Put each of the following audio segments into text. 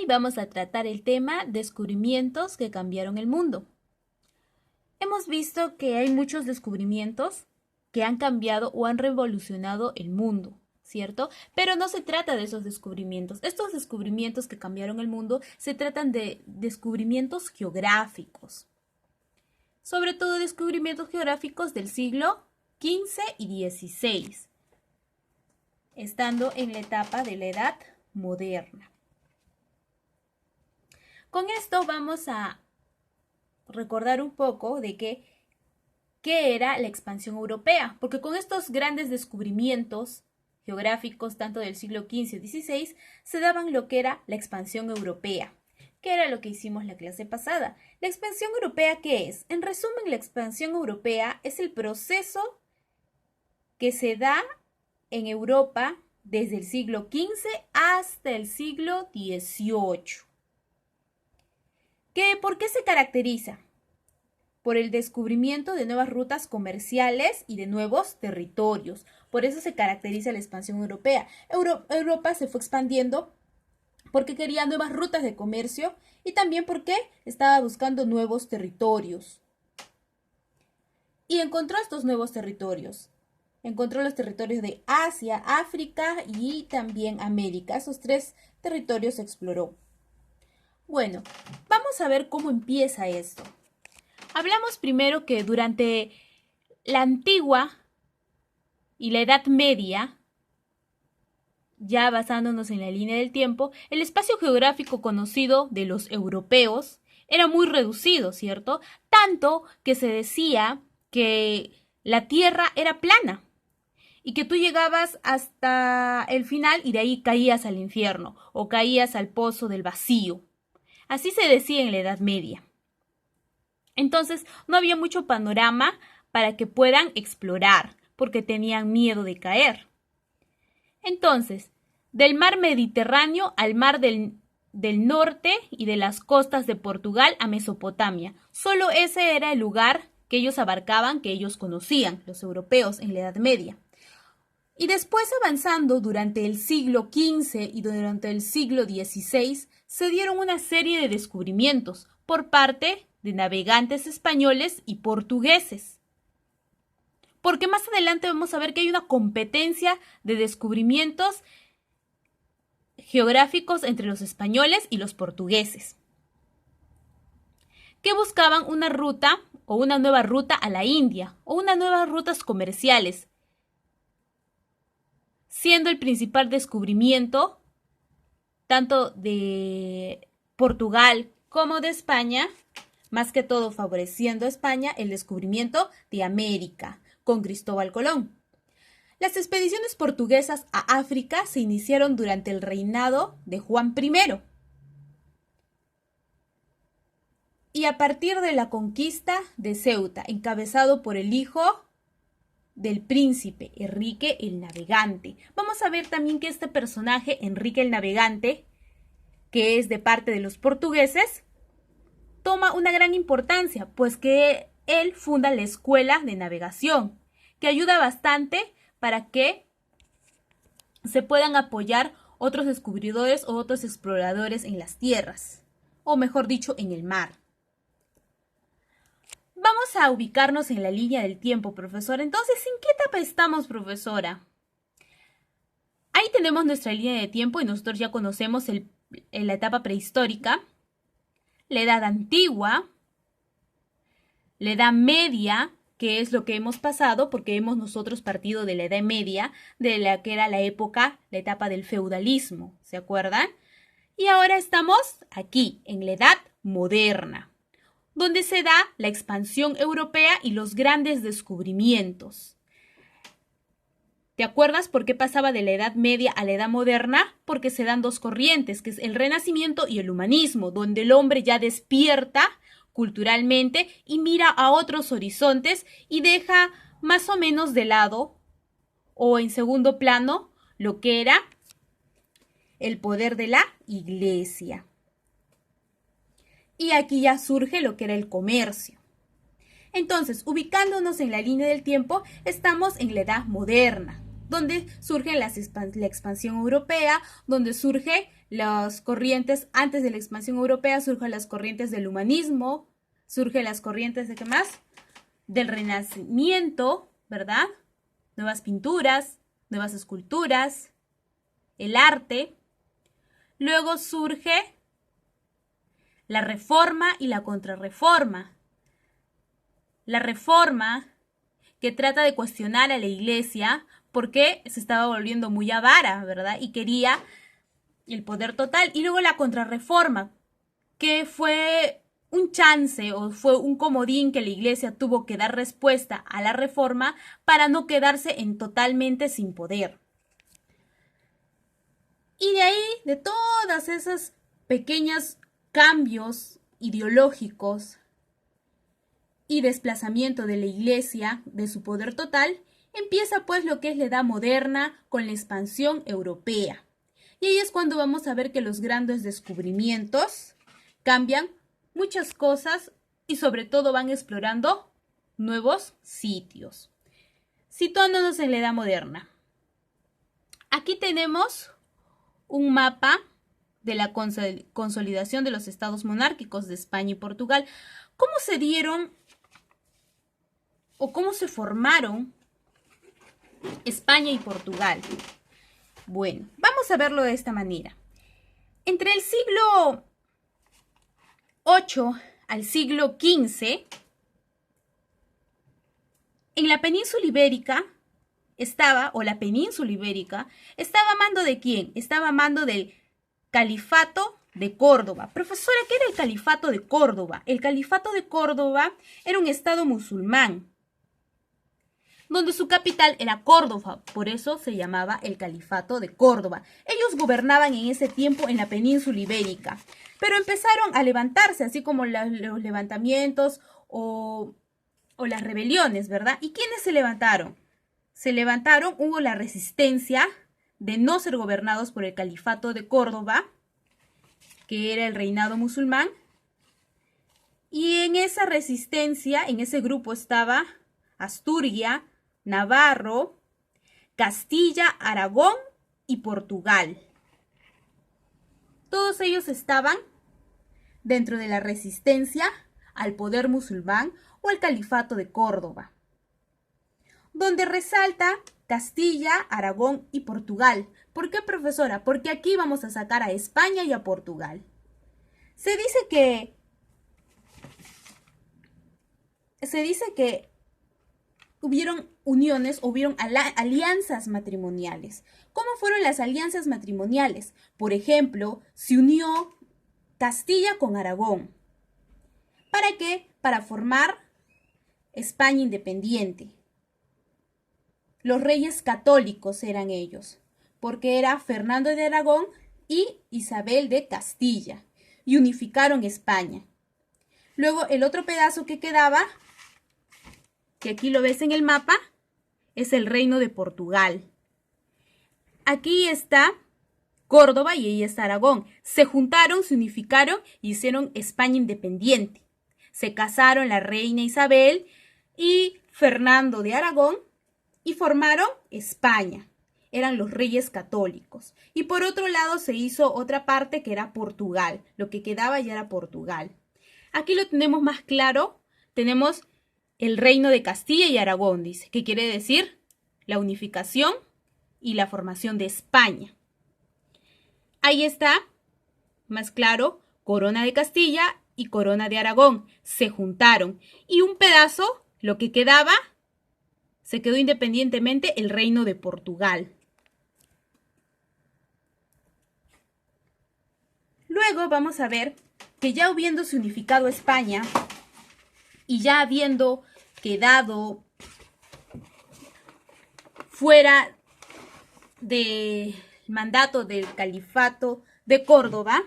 Hoy vamos a tratar el tema descubrimientos que cambiaron el mundo. Hemos visto que hay muchos descubrimientos que han cambiado o han revolucionado el mundo, ¿cierto? Pero no se trata de esos descubrimientos. Estos descubrimientos que cambiaron el mundo se tratan de descubrimientos geográficos. Sobre todo descubrimientos geográficos del siglo XV y XVI, estando en la etapa de la Edad Moderna. Con esto vamos a recordar un poco de qué era la expansión europea, porque con estos grandes descubrimientos geográficos, tanto del siglo XV y XVI, se daban lo que era la expansión europea, que era lo que hicimos la clase pasada. ¿La expansión europea qué es? En resumen, la expansión europea es el proceso que se da en Europa desde el siglo XV hasta el siglo XVIII. ¿Por qué se caracteriza? Por el descubrimiento de nuevas rutas comerciales y de nuevos territorios. Por eso se caracteriza la expansión europea. Europa se fue expandiendo porque quería nuevas rutas de comercio y también porque estaba buscando nuevos territorios. Y encontró estos nuevos territorios. Encontró los territorios de Asia, África y también América. Esos tres territorios exploró. Bueno, vamos a ver cómo empieza esto. Hablamos primero que durante la antigua y la Edad Media, ya basándonos en la línea del tiempo, el espacio geográfico conocido de los europeos era muy reducido, ¿cierto? Tanto que se decía que la Tierra era plana y que tú llegabas hasta el final y de ahí caías al infierno o caías al pozo del vacío. Así se decía en la Edad Media. Entonces, no había mucho panorama para que puedan explorar, porque tenían miedo de caer. Entonces, del mar Mediterráneo al mar del norte y de las costas de Portugal a Mesopotamia. Solo ese era el lugar que ellos abarcaban, que ellos conocían, los europeos en la Edad Media. Y después avanzando durante el siglo XV y durante el siglo XVI, se dieron una serie de descubrimientos por parte de navegantes españoles y portugueses. Porque más adelante vamos a ver que hay una competencia de descubrimientos geográficos entre los españoles y los portugueses, que buscaban una ruta o una nueva ruta a la India o unas nuevas rutas comerciales, siendo el principal descubrimiento tanto de Portugal como de España, más que todo favoreciendo a España, el descubrimiento de América con Cristóbal Colón. Las expediciones portuguesas a África se iniciaron durante el reinado de Juan I. Y a partir de la conquista de Ceuta, encabezado por el hijo del príncipe Enrique el Navegante. Vamos a ver también que este personaje, Enrique el Navegante, que es de parte de los portugueses, toma una gran importancia, pues que él funda la escuela de navegación, que ayuda bastante para que se puedan apoyar otros descubridores o otros exploradores en las tierras, o mejor dicho, en el mar. Vamos a ubicarnos en la línea del tiempo, profesora. Entonces, ¿en qué etapa estamos, profesora? Ahí tenemos nuestra línea de tiempo y nosotros ya conocemos la etapa prehistórica, la edad antigua, la edad media, que es lo que hemos pasado porque hemos nosotros partido de la edad media, de la que era la etapa del feudalismo, ¿se acuerdan? Y ahora estamos aquí, en la edad moderna, donde se da la expansión europea y los grandes descubrimientos. ¿Te acuerdas por qué pasaba de la Edad Media a la Edad Moderna? Porque se dan dos corrientes, que es el Renacimiento y el Humanismo, donde el hombre ya despierta culturalmente y mira a otros horizontes y deja más o menos de lado o en segundo plano lo que era el poder de la Iglesia. Y aquí ya surge lo que era el comercio. Entonces, ubicándonos en la línea del tiempo, estamos en la Edad Moderna, donde surge la expansión europea, donde surge las corrientes, antes de la expansión europea, surgen las corrientes del humanismo, surgen las corrientes de ¿qué más? Del Renacimiento, ¿verdad? Nuevas pinturas, nuevas esculturas, el arte. Luego surge la Reforma y la Contrarreforma. La Reforma, que trata de cuestionar a la Iglesia porque se estaba volviendo muy avara, ¿verdad? Y quería el poder total. Y luego la Contrarreforma, que fue un chance o fue un comodín que la Iglesia tuvo que dar respuesta a la Reforma para no quedarse en totalmente sin poder. Y de ahí, de todas esas pequeños cambios ideológicos y desplazamiento de la Iglesia de su poder total, empieza pues lo que es la Edad Moderna con la expansión europea. Y ahí es cuando vamos a ver que los grandes descubrimientos cambian muchas cosas y sobre todo van explorando nuevos sitios. Situándonos en la Edad Moderna. Aquí tenemos un mapa de la consolidación de los estados monárquicos de España y Portugal. ¿Cómo se dieron o cómo se formaron España y Portugal? Bueno, vamos a verlo de esta manera. Entre el siglo VIII al siglo XV, en la península ibérica estaba a mando de ¿quién? Estaba a mando del Califato de Córdoba. Profesora, ¿qué era el Califato de Córdoba? El Califato de Córdoba era un estado musulmán, donde su capital era Córdoba, por eso se llamaba el Califato de Córdoba. Ellos gobernaban en ese tiempo en la península ibérica, pero empezaron a levantarse, así como los levantamientos o las rebeliones, ¿verdad? ¿Y quiénes se levantaron? Hubo la resistencia de no ser gobernados por el Califato de Córdoba, que era el reinado musulmán, y en esa resistencia, en ese grupo estaba Asturias, Navarro, Castilla, Aragón y Portugal. Todos ellos estaban dentro de la resistencia al poder musulmán o al Califato de Córdoba, donde resalta Castilla, Aragón y Portugal. ¿Por qué, profesora? Porque aquí vamos a sacar a España y a Portugal. Se dice que hubieron uniones, hubieron alianzas matrimoniales. ¿Cómo fueron las alianzas matrimoniales? Por ejemplo, se unió Castilla con Aragón. ¿Para qué? Para formar España independiente. Los reyes católicos eran ellos, porque era Fernando de Aragón y Isabel de Castilla, y unificaron España. Luego el otro pedazo que quedaba, que aquí lo ves en el mapa, es el reino de Portugal. Aquí está Córdoba y ahí está Aragón. Se juntaron, se unificaron y hicieron España independiente. Se casaron la reina Isabel y Fernando de Aragón y formaron España. Eran los reyes católicos. Y por otro lado se hizo otra parte que era Portugal. Lo que quedaba ya era Portugal. Aquí lo tenemos más claro. Tenemos el reino de Castilla y Aragón, dice, que quiere decir la unificación y la formación de España. Ahí está, más claro, corona de Castilla y corona de Aragón. Se juntaron. Y un pedazo, lo que quedaba, se quedó independientemente el reino de Portugal. Luego vamos a ver que ya habiéndose unificado España y ya habiendo quedado fuera del mandato del Califato de Córdoba,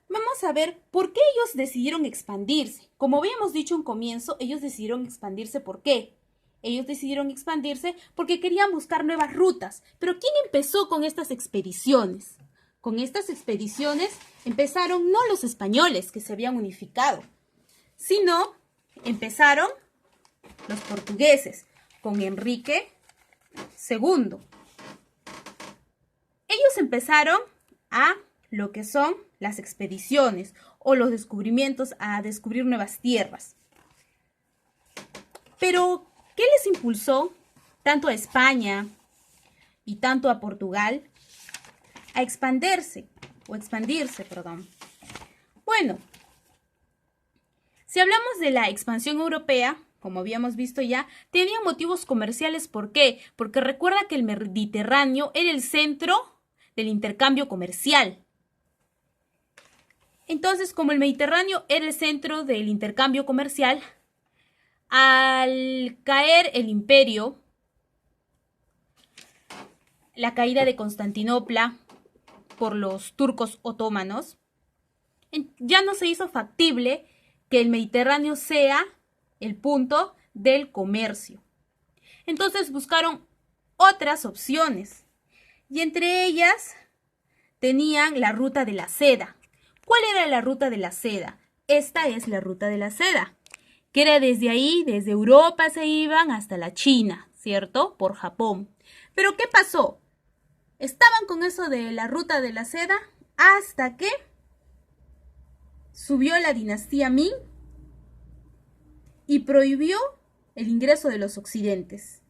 vamos a ver por qué ellos decidieron expandirse. Como habíamos dicho en comienzo, ellos decidieron expandirse. ¿Por qué? Ellos decidieron expandirse porque querían buscar nuevas rutas. Pero ¿quién empezó con estas expediciones? Con estas expediciones empezaron no los españoles que se habían unificado, sino empezaron los portugueses con Enrique II. Ellos empezaron a lo que son las expediciones o los descubrimientos a descubrir nuevas tierras. Pero, ¿qué les impulsó tanto a España y tanto a Portugal a expandirse? Bueno, si hablamos de la expansión europea, como habíamos visto ya, tenía motivos comerciales. ¿Por qué? Porque recuerda que el Mediterráneo era el centro del intercambio comercial. Entonces, como el Mediterráneo era el centro del intercambio comercial, al caer el imperio, la caída de Constantinopla por los turcos otomanos, ya no se hizo factible que el Mediterráneo sea el punto del comercio. Entonces buscaron otras opciones y entre ellas tenían la ruta de la seda. ¿Cuál era la ruta de la seda? Esta es la ruta de la seda, que era desde ahí, desde Europa se iban hasta la China, ¿cierto? Por Japón. Pero ¿qué pasó? Estaban con eso de la ruta de la seda hasta que subió la dinastía Ming y prohibió el ingreso de los occidentes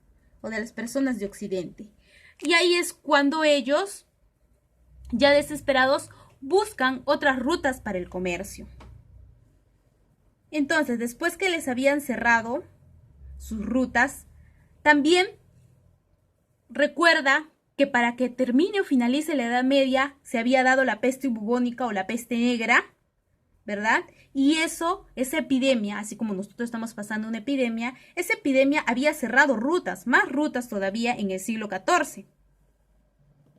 o de las personas de Occidente. Y ahí es cuando ellos, ya desesperados, buscan otras rutas para el comercio. Entonces, después que les habían cerrado sus rutas, también recuerda que para que termine o finalice la Edad Media se había dado la peste bubónica o la peste negra, ¿verdad? Y esa epidemia, así como nosotros estamos pasando una epidemia, esa epidemia había cerrado rutas, más rutas todavía en el siglo XIV.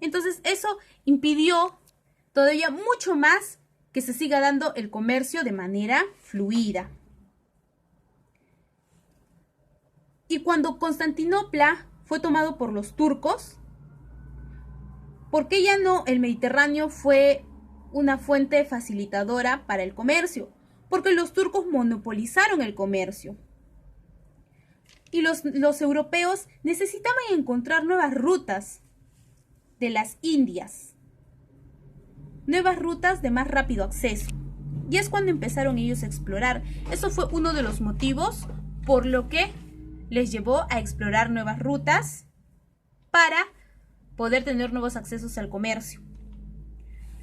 Entonces eso impidió todavía mucho más que se siga dando el comercio de manera fluida. Y cuando Constantinopla fue tomado por los turcos, ¿por qué ya no el Mediterráneo fue una fuente facilitadora para el comercio? Porque los turcos monopolizaron el comercio. Y los europeos necesitaban encontrar nuevas rutas de las Indias, nuevas rutas de más rápido acceso. Y es cuando empezaron ellos a explorar. Eso fue uno de los motivos por lo que les llevó a explorar nuevas rutas para poder tener nuevos accesos al comercio.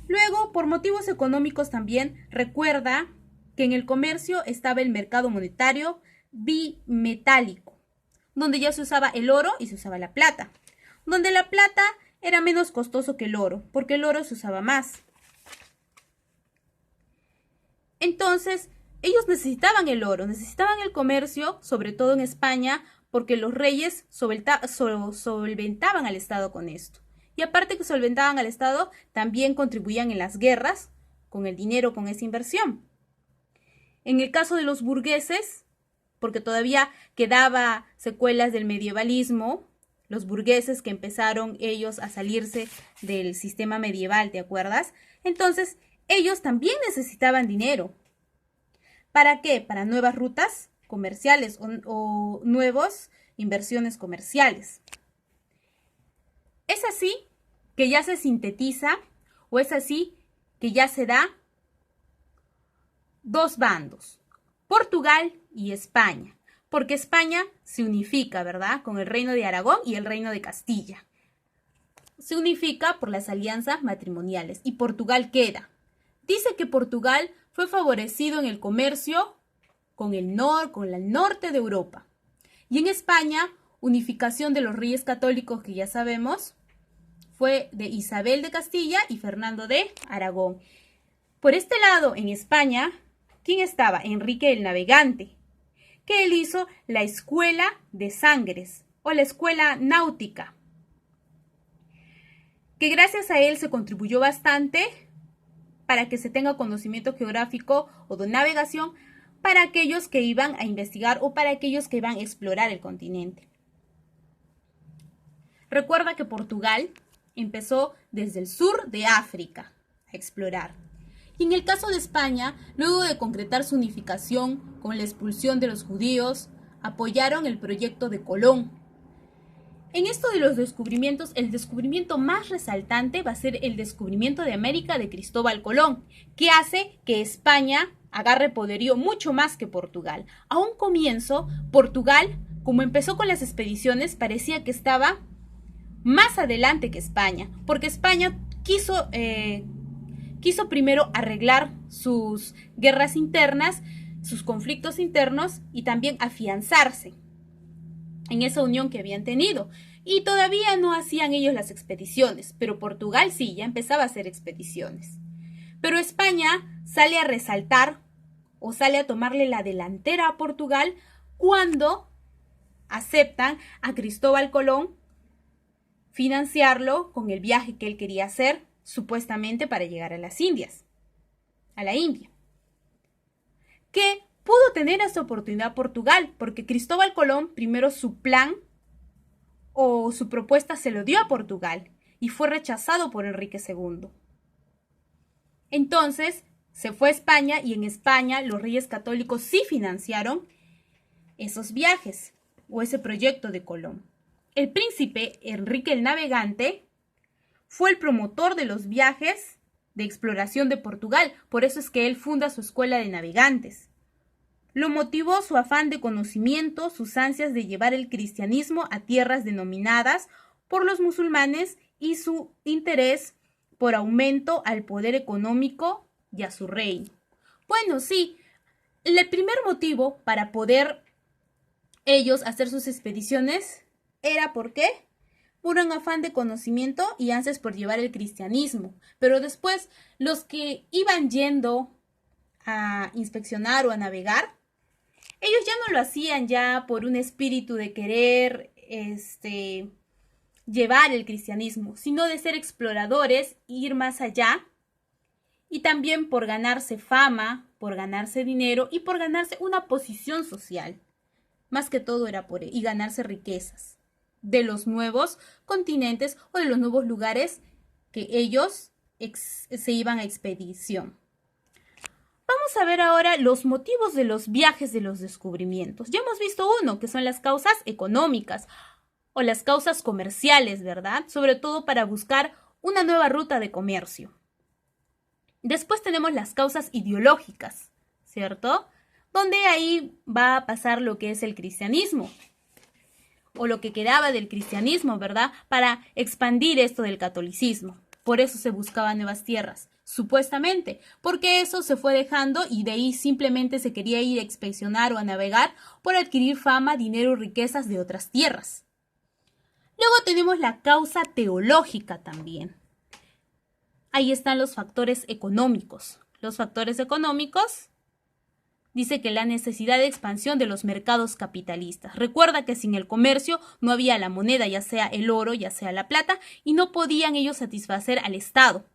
Luego, por motivos económicos también, recuerda que en el comercio estaba el mercado monetario bimetálico, donde ya se usaba el oro y se usaba la plata, donde la plata era menos costoso que el oro, porque el oro se usaba más. Entonces, ellos necesitaban el oro, necesitaban el comercio, sobre todo en España, porque los reyes solventaban al Estado con esto. Y aparte que solventaban al Estado, también contribuían en las guerras con el dinero, con esa inversión. En el caso de los burgueses, porque todavía quedaba secuelas del medievalismo, los burgueses que empezaron ellos a salirse del sistema medieval, ¿te acuerdas? Entonces, ellos también necesitaban dinero. ¿Para qué? Para nuevas rutas comerciales o nuevas inversiones comerciales. ¿Es así que ya se sintetiza o es así que ya se da dos bandos, Portugal y España? Porque España se unifica, ¿verdad? Con el reino de Aragón y el reino de Castilla. Se unifica por las alianzas matrimoniales y Portugal queda. Dice que Portugal fue favorecido en el comercio con el norte de Europa. Y en España, unificación de los reyes católicos que ya sabemos, fue de Isabel de Castilla y Fernando de Aragón. Por este lado, en España, ¿quién estaba? Enrique el Navegante, que él hizo la escuela de Sangres o la escuela náutica, que gracias a él se contribuyó bastante para que se tenga conocimiento geográfico o de navegación para aquellos que iban a investigar o para aquellos que iban a explorar el continente. Recuerda que Portugal empezó desde el sur de África a explorar. Y en el caso de España, luego de concretar su unificación con la expulsión de los judíos, apoyaron el proyecto de Colón. En esto de los descubrimientos, el descubrimiento más resaltante va a ser el descubrimiento de América de Cristóbal Colón, que hace que España agarre poderío mucho más que Portugal. A un comienzo, Portugal, como empezó con las expediciones, parecía que estaba más adelante que España, porque España quiso primero arreglar sus guerras internas, sus conflictos internos y también afianzarse en esa unión que habían tenido. Y todavía no hacían ellos las expediciones, pero Portugal sí, ya empezaba a hacer expediciones. Pero España sale a resaltar o sale a tomarle la delantera a Portugal cuando aceptan a Cristóbal Colón financiarlo con el viaje que él quería hacer, supuestamente para llegar a las Indias, a la India. Que pudo tener esa oportunidad Portugal, porque Cristóbal Colón primero su plan o su propuesta se lo dio a Portugal y fue rechazado por Enrique II. Entonces se fue a España y en España los reyes católicos sí financiaron esos viajes o ese proyecto de Colón. El príncipe Enrique el Navegante fue el promotor de los viajes de exploración de Portugal, por eso es que él funda su escuela de navegantes. Lo motivó su afán de conocimiento, sus ansias de llevar el cristianismo a tierras denominadas por los musulmanes y su interés por aumento al poder económico y a su reino. Bueno, sí, el primer motivo para poder ellos hacer sus expediciones era ¿por qué? Por un afán de conocimiento y ansias por llevar el cristianismo. Pero después, los que iban yendo a inspeccionar o a navegar, ellos ya no lo hacían ya por un espíritu de querer llevar el cristianismo, sino de ser exploradores, ir más allá y también por ganarse fama, por ganarse dinero y por ganarse una posición social. Más que todo era por y ganarse riquezas de los nuevos continentes o de los nuevos lugares que ellos se iban a expedición. Vamos a ver ahora los motivos de los viajes de los descubrimientos. Ya hemos visto uno, que son las causas económicas o las causas comerciales, ¿verdad? Sobre todo para buscar una nueva ruta de comercio. Después tenemos las causas ideológicas, ¿cierto? Donde ahí va a pasar lo que es el cristianismo, o lo que quedaba del cristianismo, ¿verdad? Para expandir esto del catolicismo. Por eso se buscaban nuevas tierras, supuestamente, porque eso se fue dejando y de ahí simplemente se quería ir a inspeccionar o a navegar por adquirir fama, dinero y riquezas de otras tierras. Luego tenemos la causa teológica también. Ahí están los factores económicos. Los factores económicos dice que la necesidad de expansión de los mercados capitalistas. Recuerda que sin el comercio no había la moneda, ya sea el oro, ya sea la plata, y no podían ellos satisfacer al Estado.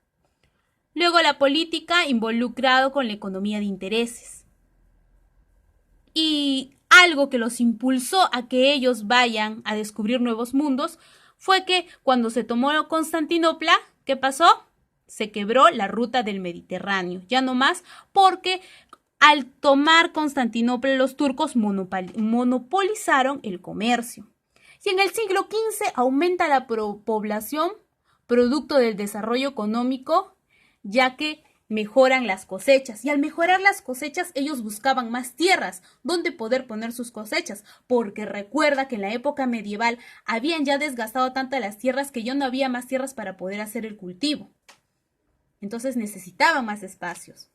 Luego la política involucrado con la economía de intereses. Y algo que los impulsó a que ellos vayan a descubrir nuevos mundos fue que cuando se tomó Constantinopla, ¿qué pasó? Se quebró la ruta del Mediterráneo, ya no más porque al tomar Constantinopla los turcos monopolizaron el comercio. Y en el siglo XV aumenta la población producto del desarrollo económico, ya que mejoran las cosechas. Y al mejorar las cosechas, ellos buscaban más tierras donde poder poner sus cosechas, porque recuerda que en la época medieval habían ya desgastado tantas las tierras que ya no había más tierras para poder hacer el cultivo. Entonces necesitaban más espacios.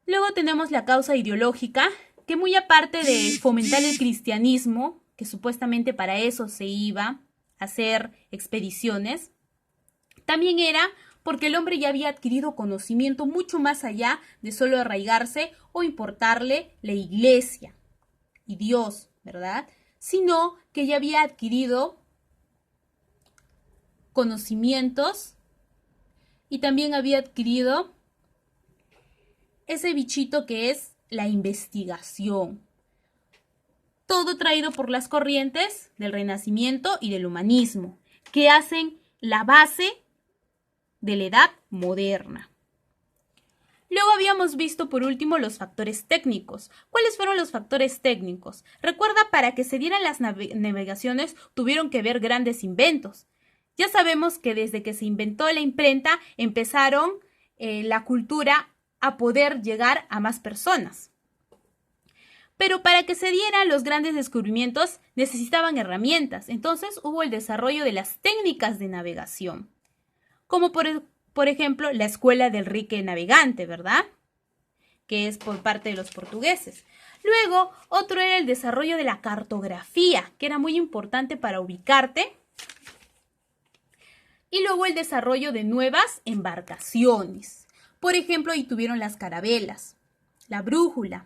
Luego tenemos la causa ideológica, que muy aparte de fomentar el cristianismo, que supuestamente para eso se iba a hacer expediciones, también era porque el hombre ya había adquirido conocimiento mucho más allá de solo arraigarse o importarle la iglesia y Dios, ¿verdad? Sino que ya había adquirido conocimientos y también había adquirido ese bichito que es la investigación. Todo traído por las corrientes del Renacimiento y del humanismo, que hacen la base de la edad moderna. Luego habíamos visto por último los factores técnicos. ¿Cuáles fueron los factores técnicos? Recuerda, para que se dieran las navegaciones tuvieron que haber grandes inventos. Ya sabemos que desde que se inventó la imprenta empezaron la cultura a poder llegar a más personas. Pero para que se dieran los grandes descubrimientos necesitaban herramientas. Entonces hubo el desarrollo de las técnicas de navegación, como por ejemplo, la escuela del Rique Navegante, ¿verdad? Que es por parte de los portugueses. Luego, otro era el desarrollo de la cartografía, que era muy importante para ubicarte. Y luego el desarrollo de nuevas embarcaciones. Por ejemplo, ahí tuvieron las carabelas, la brújula.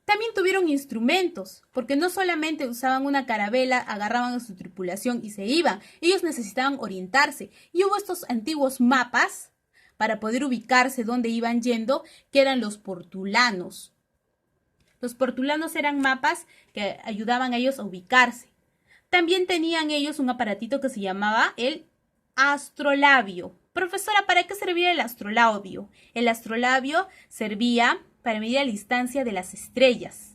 También tuvieron instrumentos, porque no solamente usaban una carabela, agarraban a su tripulación y se iban. Ellos necesitaban orientarse. Y hubo estos antiguos mapas para poder ubicarse dónde iban yendo, que eran los portulanos. Los portulanos eran mapas que ayudaban a ellos a ubicarse. También tenían ellos un aparatito que se llamaba el astrolabio. Profesora, ¿para qué servía el astrolabio? El astrolabio servía para medir la distancia de las estrellas.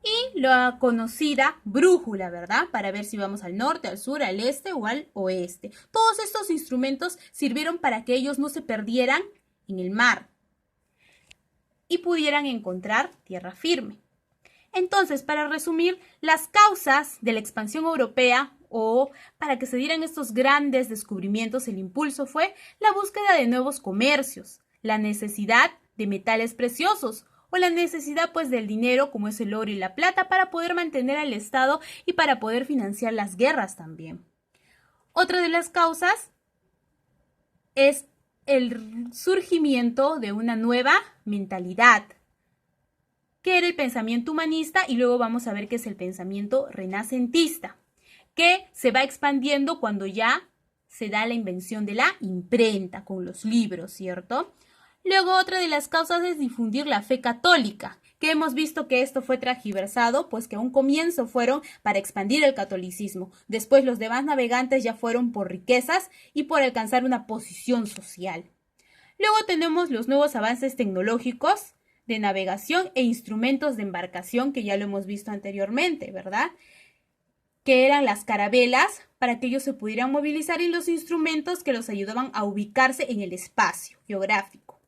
Y la conocida brújula, ¿verdad? Para ver si vamos al norte, al sur, al este o al oeste. Todos estos instrumentos sirvieron para que ellos no se perdieran en el mar y pudieran encontrar tierra firme. Entonces, para resumir, las causas de la expansión europea o para que se dieran estos grandes descubrimientos, el impulso fue la búsqueda de nuevos comercios, la necesidad de metales preciosos o la necesidad pues del dinero como es el oro y la plata para poder mantener al Estado y para poder financiar las guerras también. Otra de las causas es el surgimiento de una nueva mentalidad, que era el pensamiento humanista, y luego vamos a ver qué es el pensamiento renacentista, que se va expandiendo cuando ya se da la invención de la imprenta con los libros, ¿cierto? Luego otra de las causas es difundir la fe católica, que hemos visto que esto fue tergiversado, pues que a un comienzo fueron para expandir el catolicismo. Después los demás navegantes ya fueron por riquezas y por alcanzar una posición social. Luego tenemos los nuevos avances tecnológicos de navegación e instrumentos de embarcación, que ya lo hemos visto anteriormente, ¿verdad? Que eran las carabelas para que ellos se pudieran movilizar y los instrumentos que los ayudaban a ubicarse en el espacio geográfico.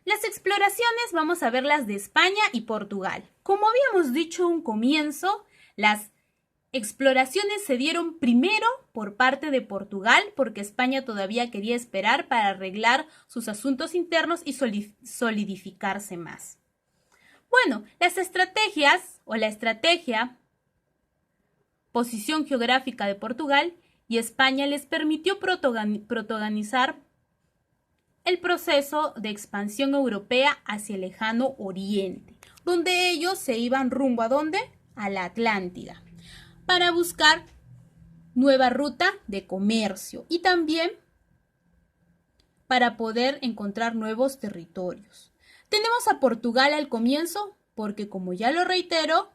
Las exploraciones vamos a verlas de España y Portugal. Como habíamos dicho en un comienzo, las exploraciones se dieron primero por parte de Portugal porque España todavía quería esperar para arreglar sus asuntos internos y solidificarse más. Bueno, las estrategias o la estrategia posición geográfica de Portugal y España les permitió protagonizar el proceso de expansión europea hacia el lejano oriente, donde ellos se iban rumbo ¿a dónde? A la Atlántida, para buscar nueva ruta de comercio y también para poder encontrar nuevos territorios. Tenemos a Portugal al comienzo porque, como ya lo reitero,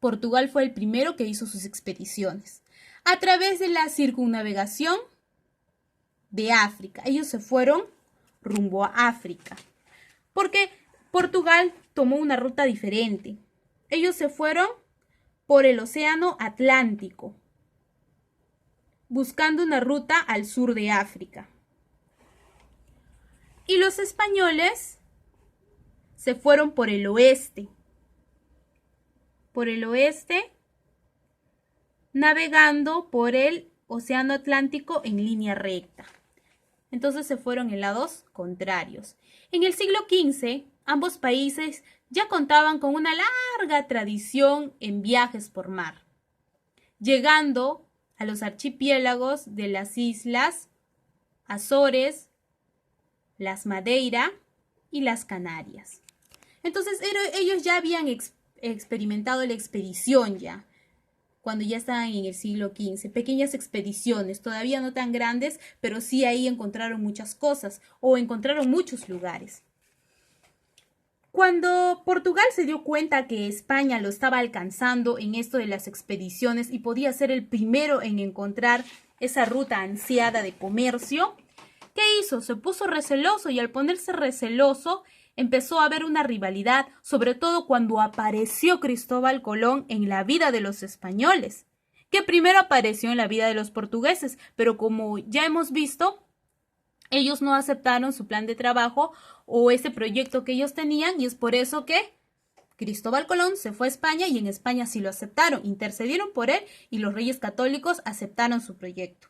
Portugal fue el primero que hizo sus expediciones. A través de la circunnavegación de África, ellos se fueron rumbo a África, porque Portugal tomó una ruta diferente. Ellos se fueron por el océano Atlántico, buscando una ruta al sur de África. Y los españoles se fueron por el oeste, navegando por el océano Atlántico en línea recta. Entonces se fueron en lados contrarios. En el siglo XV, ambos países ya contaban con una larga tradición en viajes por mar, llegando a los archipiélagos de las islas Azores, las Madeira y las Canarias. Entonces ellos ya habían experimentado la expedición ya, cuando ya estaban en el siglo XV, pequeñas expediciones, todavía no tan grandes, pero sí ahí encontraron muchas cosas o encontraron muchos lugares. Cuando Portugal se dio cuenta que España lo estaba alcanzando en esto de las expediciones y podía ser el primero en encontrar esa ruta ansiada de comercio, ¿Qué hizo? Se puso receloso y al ponerse receloso empezó a haber una rivalidad, sobre todo cuando apareció Cristóbal Colón en la vida de los españoles, que primero apareció en la vida de los portugueses, pero como ya hemos visto, ellos no aceptaron su plan de trabajo o ese proyecto que ellos tenían y es por eso que Cristóbal Colón se fue a España y en España sí lo aceptaron, intercedieron por él y los reyes católicos aceptaron su proyecto.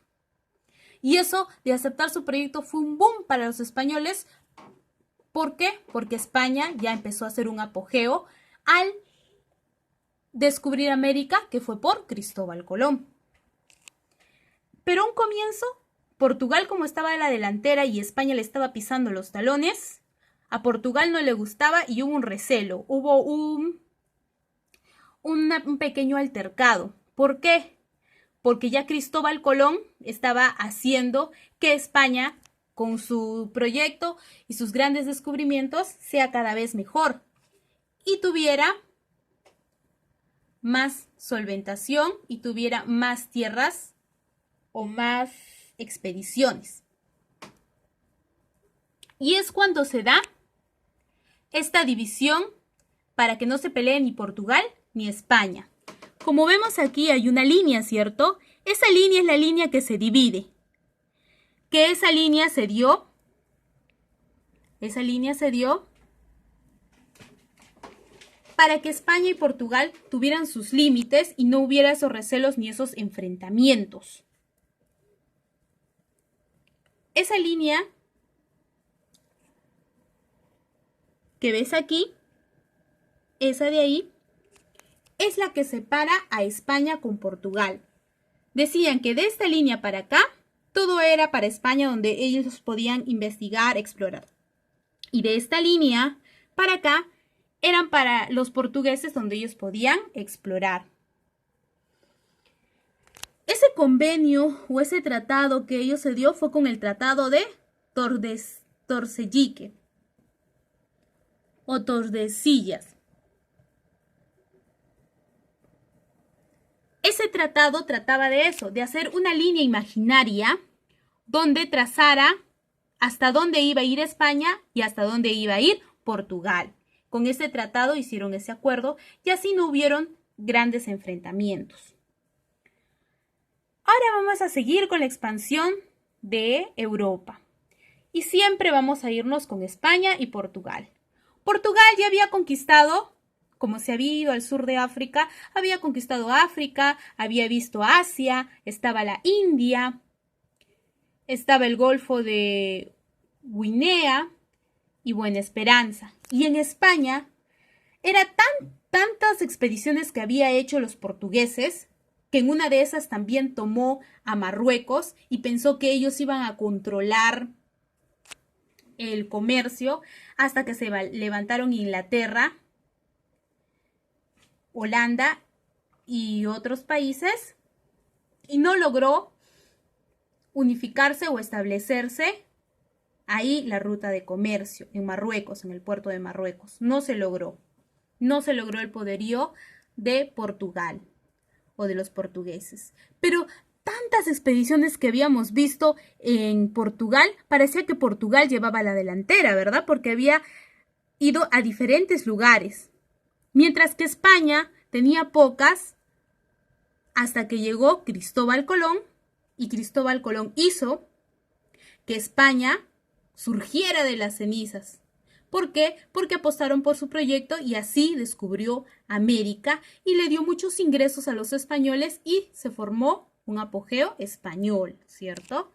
Y eso de aceptar su proyecto fue un boom para los españoles. ¿Por qué? Porque España ya empezó a hacer un apogeo al descubrir América, que fue por Cristóbal Colón. Pero a un comienzo, Portugal, como estaba a la delantera y España le estaba pisando los talones, a Portugal no le gustaba y hubo un recelo, hubo un pequeño altercado. ¿Por qué? Porque ya Cristóbal Colón estaba haciendo que España, con su proyecto y sus grandes descubrimientos, sea cada vez mejor y tuviera más solventación y tuviera más tierras o más expediciones. Y es cuando se da esta división para que no se peleen ni Portugal ni España. Como vemos aquí hay una línea, ¿cierto? Esa línea es la línea que se divide. Que esa línea se dio para que España y Portugal tuvieran sus límites y no hubiera esos recelos ni esos enfrentamientos. Esa línea que ves aquí, esa de ahí, es la que separa a España con Portugal. Decían que de esta línea para acá, todo era para España donde ellos podían investigar, explorar. Y de esta línea para acá, eran para los portugueses donde ellos podían explorar. Ese convenio o ese tratado que ellos se dio fue con el Tratado de Tordesillas o Tordesillas. Ese tratado trataba de eso, de hacer una línea imaginaria donde trazara hasta dónde iba a ir España y hasta dónde iba a ir Portugal. Con ese tratado hicieron ese acuerdo y así no hubieron grandes enfrentamientos. Ahora vamos a seguir con la expansión de Europa. Y siempre vamos a irnos con España y Portugal. Portugal ya había conquistado, como se había ido al sur de África, había conquistado África, había visto Asia, estaba la India, estaba el Golfo de Guinea y Buena Esperanza. Y en España eran tantas expediciones que había hecho los portugueses que en una de esas también tomó a Marruecos y pensó que ellos iban a controlar el comercio hasta que se levantaron Inglaterra, Holanda y otros países y no logró unificarse o establecerse ahí la ruta de comercio en Marruecos, en el puerto de Marruecos. No se logró el poderío de Portugal o de los portugueses. Pero tantas expediciones que habíamos visto en Portugal, parecía que Portugal llevaba la delantera, ¿verdad? Porque había ido a diferentes lugares. Mientras que España tenía pocas hasta que llegó Cristóbal Colón y Cristóbal Colón hizo que España surgiera de las cenizas. ¿Por qué? Porque apostaron por su proyecto y así descubrió América y le dio muchos ingresos a los españoles y se formó un apogeo español, ¿cierto?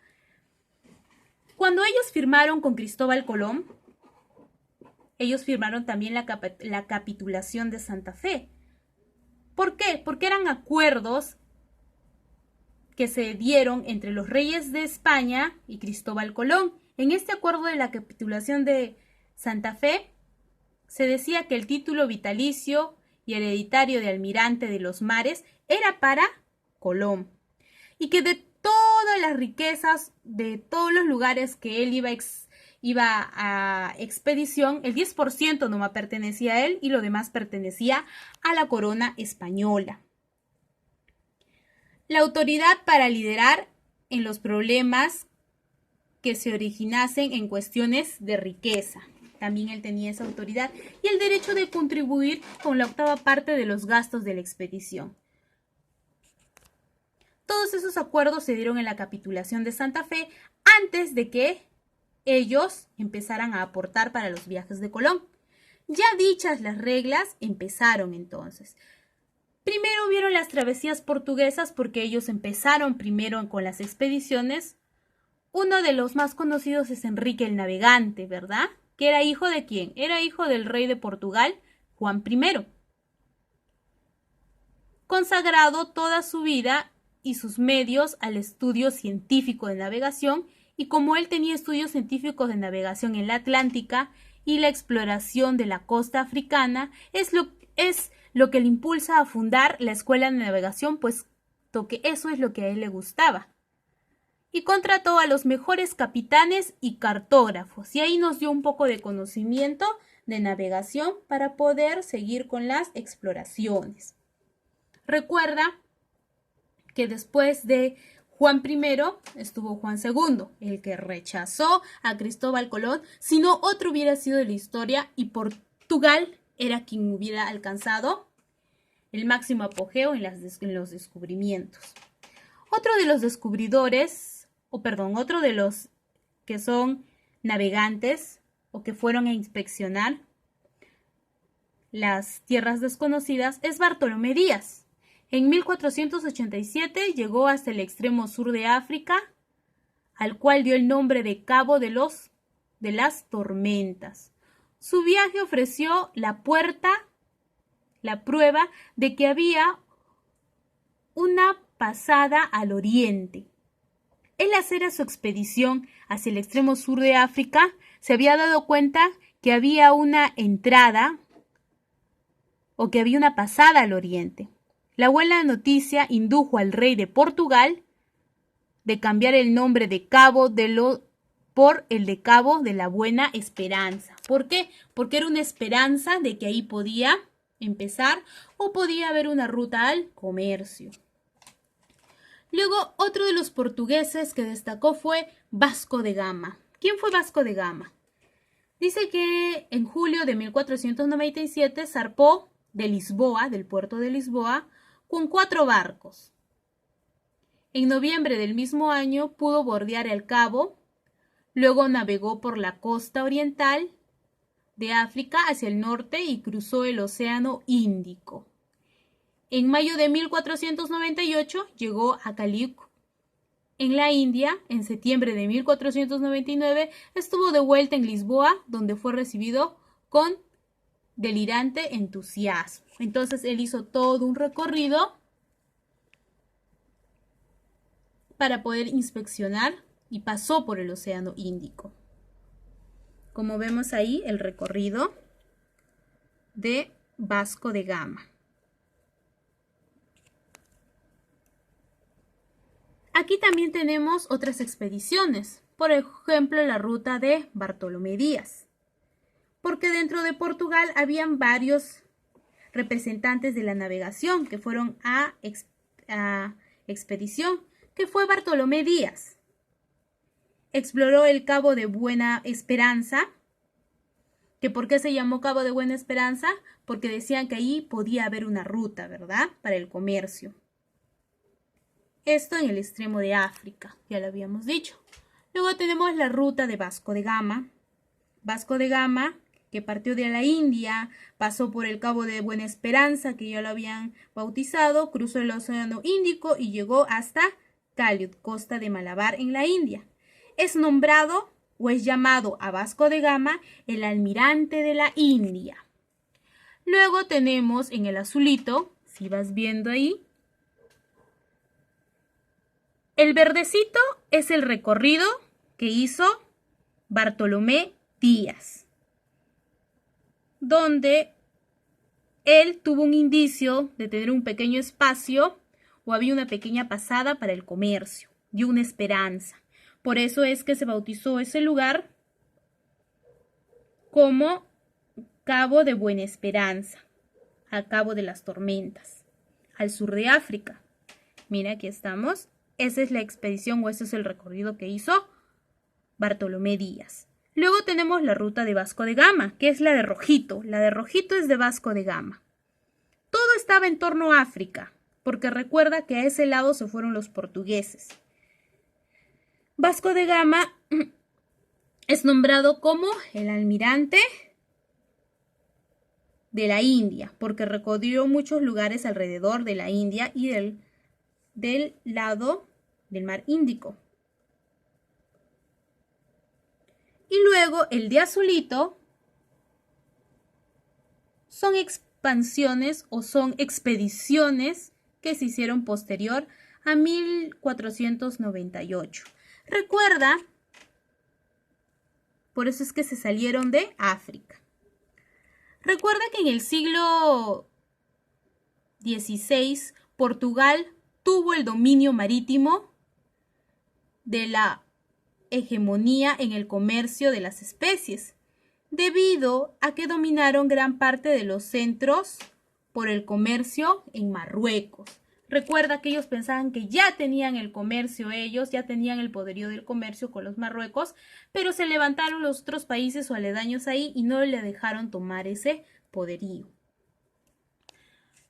Cuando ellos firmaron con Cristóbal Colón, ellos firmaron también la capitulación de Santa Fe. ¿Por qué? Porque eran acuerdos que se dieron entre los reyes de España y Cristóbal Colón. En este acuerdo de la capitulación de Santa Fe, se decía que el título vitalicio y hereditario de almirante de los mares era para Colón y que de todas las riquezas, de todos los lugares que él iba a expedición, el 10% nomás pertenecía a él y lo demás pertenecía a la corona española. La autoridad para liderar en los problemas que se originasen en cuestiones de riqueza. También él tenía esa autoridad y el derecho de contribuir con la octava parte de los gastos de la expedición. Todos esos acuerdos se dieron en la capitulación de Santa Fe antes de que ellos empezaran a aportar para los viajes de Colón. Ya dichas las reglas, empezaron entonces. Primero hubieron las travesías portuguesas porque ellos empezaron primero con las expediciones. Uno de los más conocidos es Enrique el Navegante, ¿verdad? ¿Que era hijo de quién? Era hijo del rey de Portugal, Juan I. Consagrado toda su vida y sus medios al estudio científico de navegación, y como él tenía estudios científicos de navegación en la Atlántica y la exploración de la costa africana, es lo que le impulsa a fundar la Escuela de Navegación, puesto que eso es lo que a él le gustaba. Y contrató a los mejores capitanes y cartógrafos, y ahí nos dio un poco de conocimiento de navegación para poder seguir con las exploraciones. Recuerda que después de Juan I estuvo Juan II, el que rechazó a Cristóbal Colón, si no otro hubiera sido de la historia y Portugal era quien hubiera alcanzado el máximo apogeo en los descubrimientos. Otro de los descubridores, otro de los que son navegantes o que fueron a inspeccionar las tierras desconocidas es Bartolomé Díaz. En 1487 llegó hasta el extremo sur de África, al cual dio el nombre de Cabo de las Tormentas. Su viaje ofreció la prueba de que había una pasada al oriente. Al hacer su expedición hacia el extremo sur de África, se había dado cuenta que había una entrada o que había una pasada al oriente. La buena noticia indujo al rey de Portugal de cambiar el nombre de Cabo por el de Cabo de la Buena Esperanza. ¿Por qué? Porque era una esperanza de que ahí podía empezar o podía haber una ruta al comercio. Luego, otro de los portugueses que destacó fue Vasco de Gama. ¿Quién fue Vasco de Gama? Dice que en julio de 1497 zarpó de Lisboa, del puerto de Lisboa, con 4 barcos. En noviembre del mismo año pudo bordear el Cabo, luego navegó por la costa oriental de África hacia el norte y cruzó el Océano Índico. En mayo de 1498 llegó a Calicut, en la India. En septiembre de 1499 estuvo de vuelta en Lisboa, donde fue recibido con delirante entusiasmo. Entonces él hizo todo un recorrido para poder inspeccionar y pasó por el Océano Índico. Como vemos ahí, el recorrido de Vasco de Gama. Aquí también tenemos otras expediciones, por ejemplo la ruta de Bartolomé Díaz, porque dentro de Portugal habían varios representantes de la navegación que fueron a expedición, que fue Bartolomé Díaz. Exploró el Cabo de Buena Esperanza, que ¿por qué se llamó Cabo de Buena Esperanza? Porque decían que ahí podía haber una ruta, ¿verdad?, para el comercio. Esto en el extremo de África, ya lo habíamos dicho. Luego tenemos la ruta de Vasco de Gama. Vasco de Gama, que partió de la India, pasó por el Cabo de Buena Esperanza, que ya lo habían bautizado, cruzó el Océano Índico y llegó hasta Calicut, costa de Malabar, en la India. Es nombrado o es llamado a Vasco de Gama el almirante de la India. Luego tenemos en el azulito, si vas viendo ahí, el verdecito es el recorrido que hizo Bartolomé Díaz, donde él tuvo un indicio de tener un pequeño espacio o había una pequeña pasada para el comercio, dio una esperanza. Por eso es que se bautizó ese lugar como Cabo de Buena Esperanza, al Cabo de las Tormentas, al sur de África. Mira, aquí estamos. Esa es la expedición o ese es el recorrido que hizo Bartolomé Díaz. Luego tenemos la ruta de Vasco de Gama, que es la de rojito. La de rojito es de Vasco de Gama. Todo estaba en torno a África, porque recuerda que a ese lado se fueron los portugueses. Vasco de Gama es nombrado como el almirante de la India, porque recorrió muchos lugares alrededor de la India y del lado del mar Índico. Y luego el de azulito son expansiones o son expediciones que se hicieron posterior a 1498. Recuerda, por eso es que se salieron de África. Recuerda que en el siglo XVI Portugal tuvo el dominio marítimo de la hegemonía en el comercio de las especies, debido a que dominaron gran parte de los centros por el comercio en Marruecos. Recuerda que ellos pensaban que ya tenían el comercio ellos, ya tenían el poderío del comercio con los Marruecos, pero se levantaron los otros países o aledaños ahí y no le dejaron tomar ese poderío.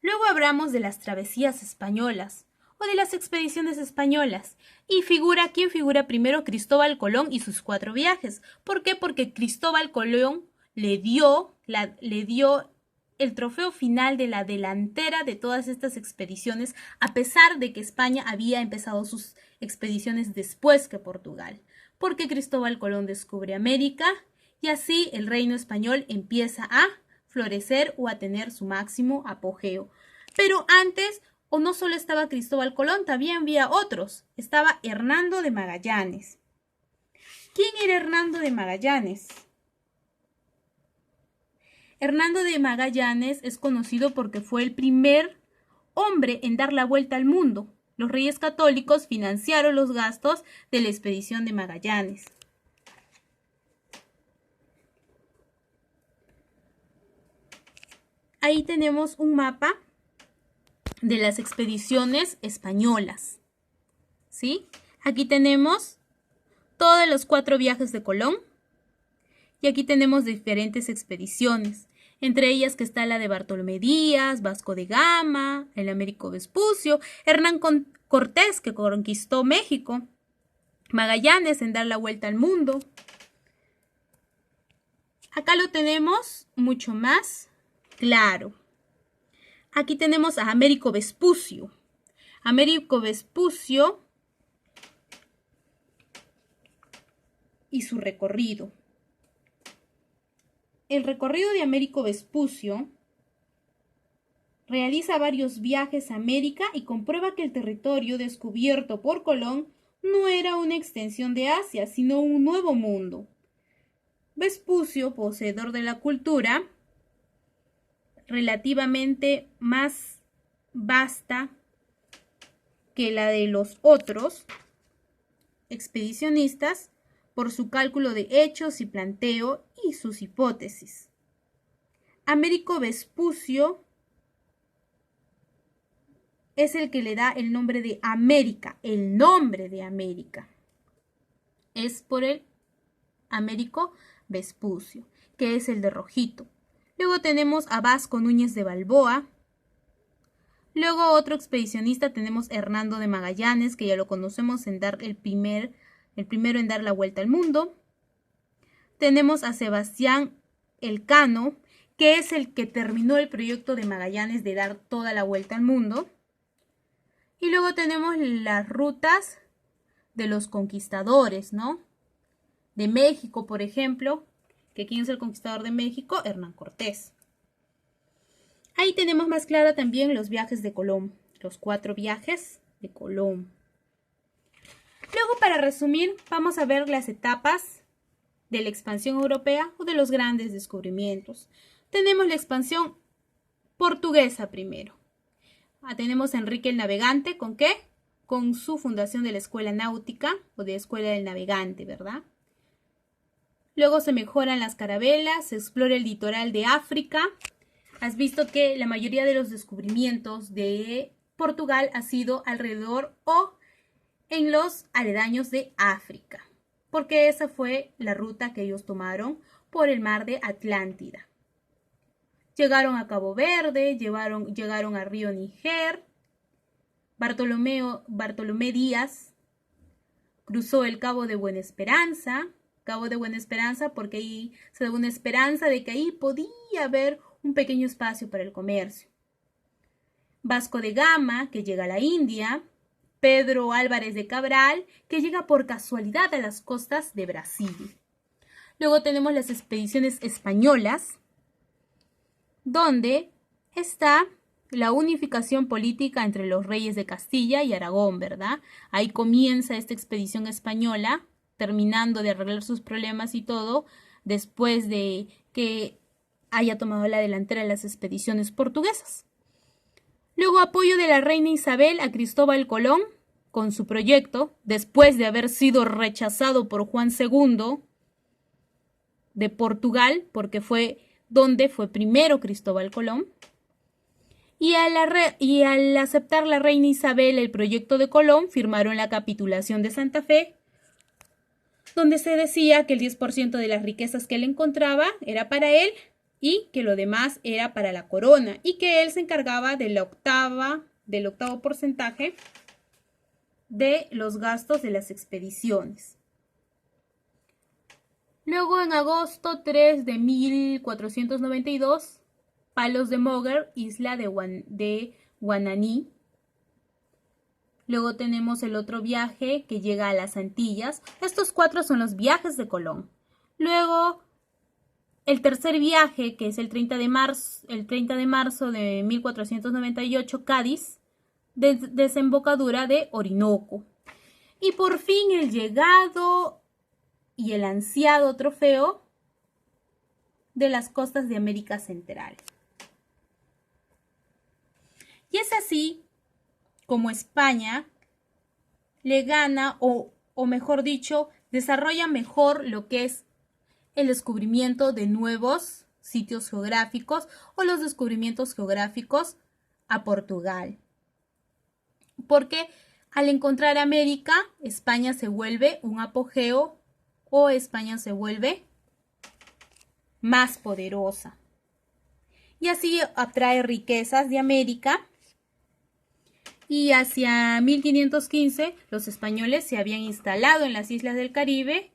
Luego hablamos de las travesías españolas o de las expediciones españolas. Y ¿quién figura primero? Cristóbal Colón y sus 4 viajes. ¿Por qué? Porque Cristóbal Colón le dio el trofeo final de la delantera de todas estas expediciones, a pesar de que España había empezado sus expediciones después que Portugal. Porque Cristóbal Colón descubre América y así el reino español empieza a florecer o a tener su máximo apogeo. Pero antes, o no solo estaba Cristóbal Colón, también había otros. Estaba Hernando de Magallanes. ¿Quién era Hernando de Magallanes? Hernando de Magallanes es conocido porque fue el primer hombre en dar la vuelta al mundo. Los reyes católicos financiaron los gastos de la expedición de Magallanes. Ahí tenemos un mapa de las expediciones españolas, ¿sí? Aquí tenemos todos los 4 viajes de Colón y aquí tenemos diferentes expediciones, entre ellas que está la de Bartolomé Díaz, Vasco de Gama, el Américo Vespucio, Hernán Cortés, que conquistó México, Magallanes en dar la vuelta al mundo. Acá lo tenemos mucho más claro. Aquí tenemos a Américo Vespucio. Américo Vespucio y su recorrido. El recorrido de Américo Vespucio realiza varios viajes a América y comprueba que el territorio descubierto por Colón no era una extensión de Asia, sino un nuevo mundo. Vespucio, poseedor de la cultura relativamente más vasta que la de los otros expedicionistas, por su cálculo de hechos y planteo y sus hipótesis. Américo Vespucio es el que le da el nombre de América. El nombre de América es por el Américo Vespucio, que es el de rojito. Luego tenemos a Vasco Núñez de Balboa. Luego otro expedicionista tenemos Hernando de Magallanes, que ya lo conocemos en dar el primero en dar la vuelta al mundo. Tenemos a Sebastián Elcano, que es el que terminó el proyecto de Magallanes de dar toda la vuelta al mundo. Y luego tenemos las rutas de los conquistadores, ¿no? De México, por ejemplo, que ¿quién es el conquistador de México? Hernán Cortés. Ahí tenemos más claro también los viajes de Colón, los 4 viajes de Colón. Luego, para resumir, vamos a ver las etapas de la expansión europea o de los grandes descubrimientos. Tenemos la expansión portuguesa primero. Tenemos a Enrique el Navegante, ¿con qué? Con su fundación de la Escuela Náutica o de Escuela del Navegante, ¿verdad? Luego se mejoran las carabelas, se explora el litoral de África. Has visto que la mayoría de los descubrimientos de Portugal ha sido alrededor o en los aledaños de África. porque esa fue la ruta que ellos tomaron por el mar de Atlántida. Llegaron a Cabo Verde, llegaron a Río Níger. Bartolomé Díaz cruzó el Cabo de Buena Esperanza porque ahí se daba una esperanza de que ahí podía haber un pequeño espacio para el comercio. Vasco de Gama, que llega a la India. Pedro Álvarez de Cabral, que llega por casualidad a las costas de Brasil. Luego tenemos las expediciones españolas, donde está la unificación política entre los reyes de Castilla y Aragón, ¿verdad? Ahí comienza esta expedición española, terminando de arreglar sus problemas y todo, después de que haya tomado la delantera en las expediciones portuguesas. Luego, apoyo de la reina Isabel a Cristóbal Colón con su proyecto, después de haber sido rechazado por Juan II de Portugal, porque fue donde fue primero Cristóbal Colón. Y al aceptar la reina Isabel el proyecto de Colón, firmaron la capitulación de Santa Fe, donde se decía que el 10% de las riquezas que él encontraba era para él y que lo demás era para la corona, y que él se encargaba del octavo porcentaje de los gastos de las expediciones. Luego, en agosto 3 de 1492, Palos de Moguer, isla de Guananí. Luego tenemos el otro viaje que llega a las Antillas. Estos 4 son los viajes de Colón. Luego, el tercer viaje, que es el 30 de marzo de 1498, Cádiz, desembocadura de Orinoco. Y por fin el llegado y el ansiado trofeo de las costas de América Central. Y es así como España le gana, o mejor dicho, desarrolla mejor lo que es el descubrimiento de nuevos sitios geográficos o los descubrimientos geográficos a Portugal. Porque al encontrar América, España se vuelve un apogeo, o España se vuelve más poderosa. Y así atrae riquezas de América. Y hacia 1515 los españoles se habían instalado en las islas del Caribe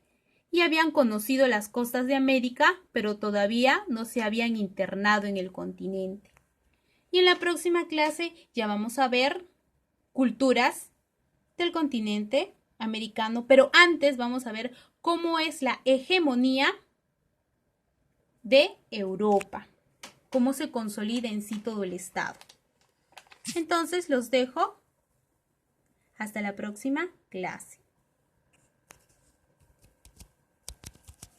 y habían conocido las costas de América, pero todavía no se habían internado en el continente. Y en la próxima clase ya vamos a ver culturas del continente americano, pero antes vamos a ver cómo es la hegemonía de Europa, cómo se consolida en sí todo el Estado. Entonces los dejo hasta la próxima clase.